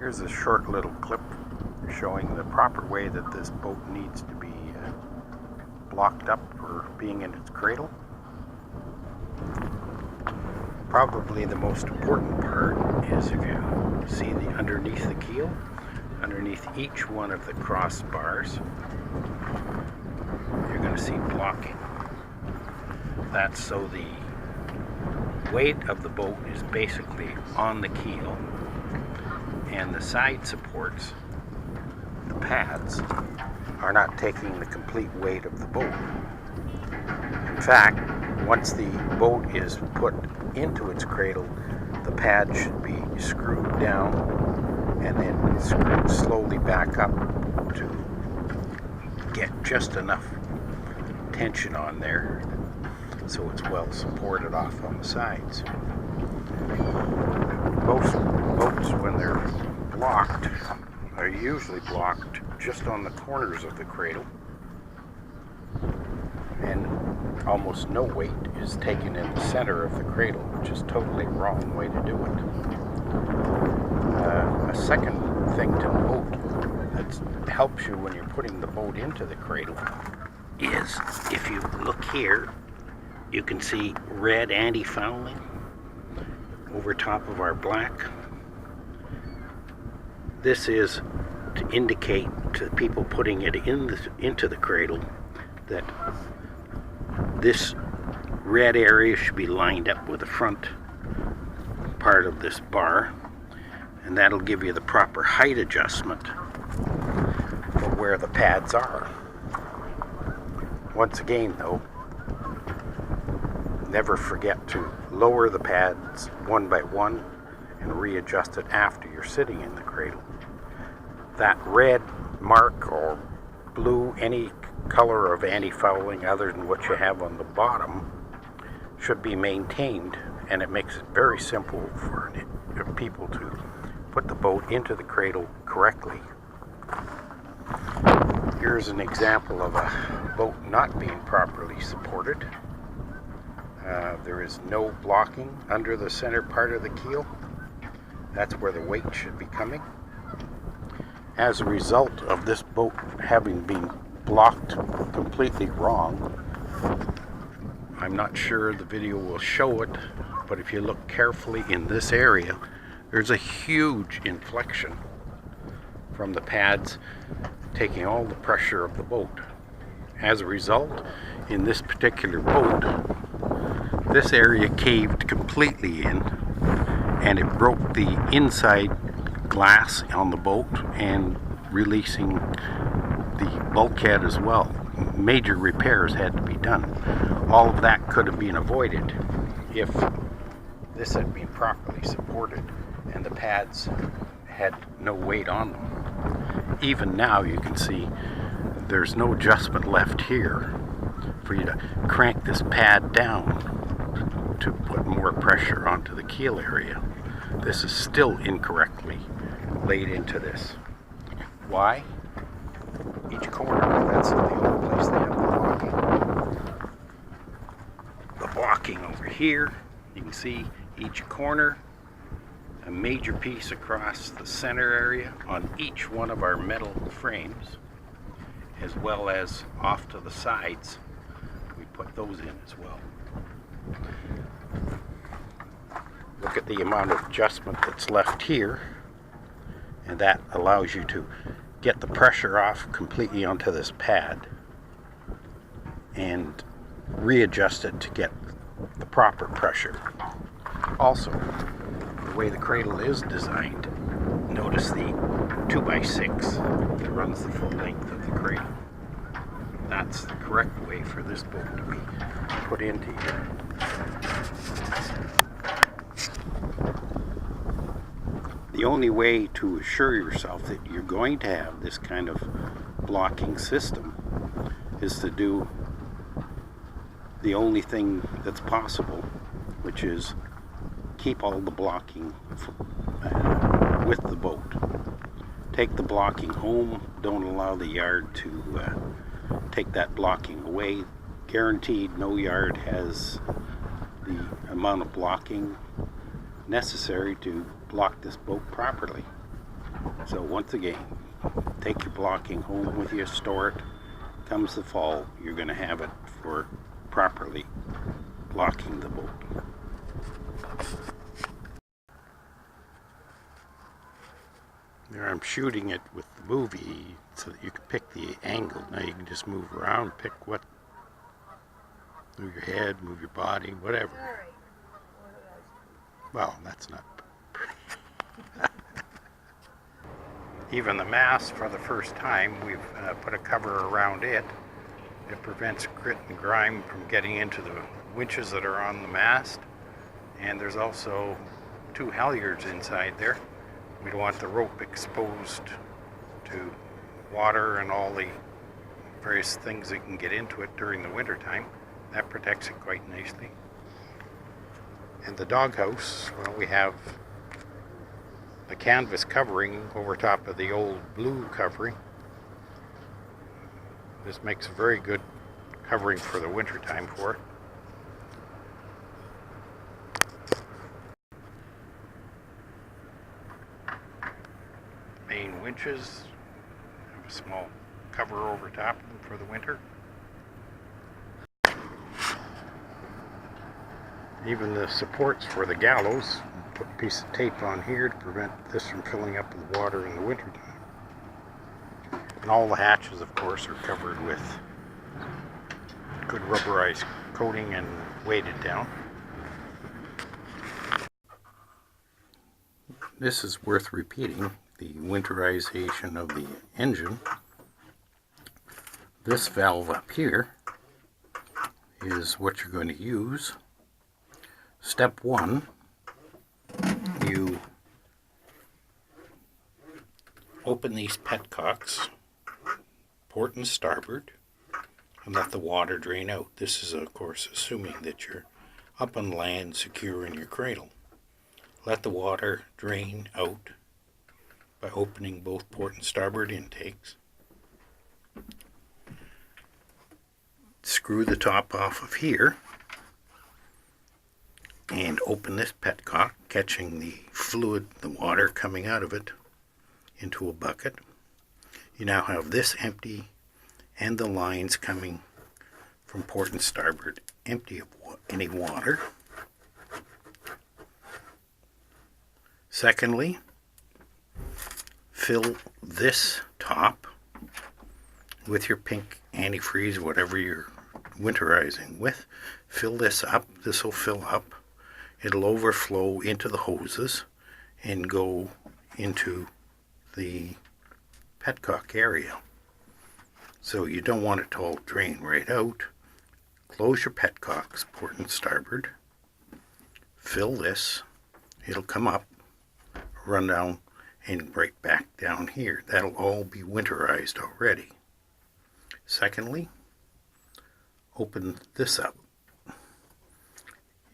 Here's a short little clip showing the proper way that this boat needs to be blocked up for being in its cradle. Probably the most important part is if you see underneath the keel, underneath each one of the crossbars, you're going to see blocking. That's so the weight of the boat is basically on the keel, and the side supports, the pads, are not taking the complete weight of the boat. In fact, once the boat is put into its cradle, the pad should be screwed down and then screwed slowly back up to get just enough tension on there so it's well supported off on the sides. Most boats, when they're blocked, are usually blocked just on the corners of the cradle, and almost no weight is taken in the center of the cradle, which is totally wrong way to do it. A second thing to note that helps you when you're putting the boat into the cradle is, if you look here, you can see red anti-fouling over top of our black. This is to indicate to people putting it into the cradle that this red area should be lined up with the front part of this bar, and that'll give you the proper height adjustment for where the pads are. Once again though, never forget to lower the pads one by one and readjust it after you're sitting in the cradle. That red mark or blue, any color of anti-fouling other than what you have on the bottom, should be maintained, and it makes it very simple for people to put the boat into the cradle correctly. Here's an example of a boat not being properly supported. There is no blocking under the center part of the keel. That's where the weight should be coming. As a result of this boat having been blocked completely wrong, I'm not sure the video will show it, but if you look carefully in this area, there's a huge inflection from the pads taking all the pressure of the boat. As a result, in this particular boat, this area caved completely in, and it broke the inside glass on the boat and releasing the bulkhead as well. Major repairs had to be done. All of that could have been avoided if this had been properly supported and the pads had no weight on them. Even now you can see there's no adjustment left here for you to crank this pad down to put more pressure onto the keel area. This is still incorrectly laid into this. Why? Each corner, that's the only place they have the blocking. The blocking over here, you can see each corner, a major piece across the center area on each one of our metal frames, as well as off to the sides. We put those in as well. Look at the amount of adjustment that's left here, and that allows you to get the pressure off completely onto this pad and readjust it to get the proper pressure. Also, the way the cradle is designed, notice the 2x6 that runs the full length of the cradle. That's the correct way for this boat to be put into here. The only way to assure yourself that you're going to have this kind of blocking system is to do the only thing that's possible, which is keep all the blocking with the boat. Take the blocking home, don't allow the yard to take that blocking away. Guaranteed no yard has the amount of blocking necessary to block this boat properly. So once again, take your blocking home with you, store it. Comes the fall, you're going to have it for properly blocking the boat. There I'm shooting it with the movie so that you can pick the angle. Now you can just move around, pick what, move your head, move your body, whatever. Well, that's not even the mast, for the first time, we've put a cover around it. It prevents grit and grime from getting into the winches that are on the mast. And there's also 2 halyards inside there. We don't want the rope exposed to water and all the various things that can get into it during the winter time. That protects it quite nicely. And the doghouse, well, we have the canvas covering over top of the old blue covering. This makes a very good covering for the winter time for it. Main winches have a small cover over top of them for the winter. Even the supports for the gallows, put a piece of tape on here to prevent this from filling up with water in the winter time. And all the hatches, of course, are covered with good rubberized coating and weighted down. This is worth repeating, the winterization of the engine. This valve up here is what you're going to use. Step 1, you open these petcocks, port and starboard, and let the water drain out. This is, of course, assuming that you're up on land, secure in your cradle. Let the water drain out by opening both port and starboard intakes. Screw the top off of here and open this petcock, catching the fluid, the water coming out of it, into a bucket. You now have this empty and the lines coming from port and starboard empty of any water. Secondly, fill this top with your pink antifreeze, whatever you're winterizing with. Fill this up. This will fill up. It'll overflow into the hoses and go into the petcock area. So you don't want it to all drain right out. Close your petcocks, port and starboard. Fill this. It'll come up, run down, and break back down here. That'll all be winterized already. Secondly, open this up.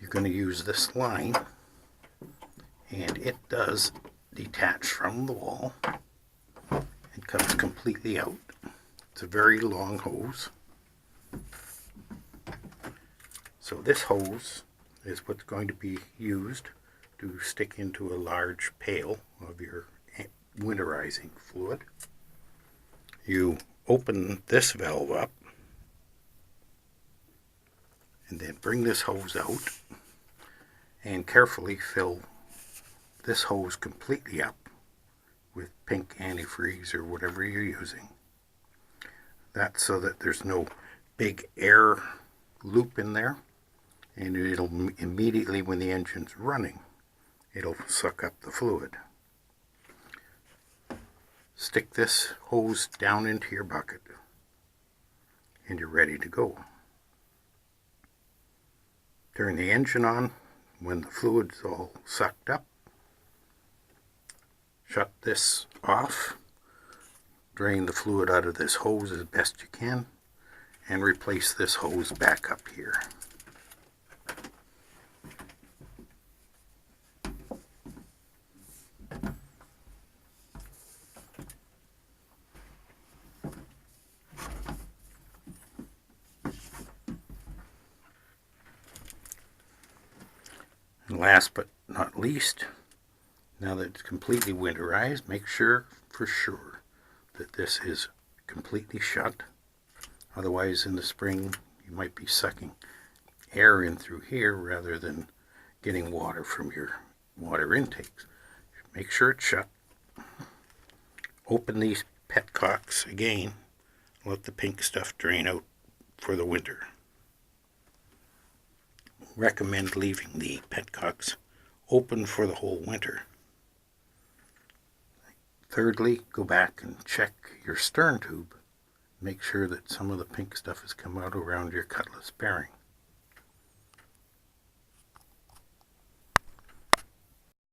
You're going to use this line, and it does detach from the wall and comes completely out. It's a very long hose. So this hose is what's going to be used to stick into a large pail of your winterizing fluid. You open this valve up and then bring this hose out and carefully fill this hose completely up with pink antifreeze or whatever you're using. That's so that there's no big air loop in there, and it'll immediately, when the engine's running, it'll suck up the fluid. Stick this hose down into your bucket and you're ready to go. Turn the engine on when the fluid's all sucked up. Shut this off. Drain the fluid out of this hose as best you can and replace this hose back up here. And last but not least, Now that it's completely winterized, make sure for sure that this is completely shut. Otherwise, in the spring, you might be sucking air in through here rather than getting water from your water intakes. Make sure it's shut. Open these petcocks again. Let the pink stuff drain out for the winter. Recommend leaving the petcocks open for the whole winter. Thirdly, go back and check your stern tube. Make sure that some of the pink stuff has come out around your cutlass bearing.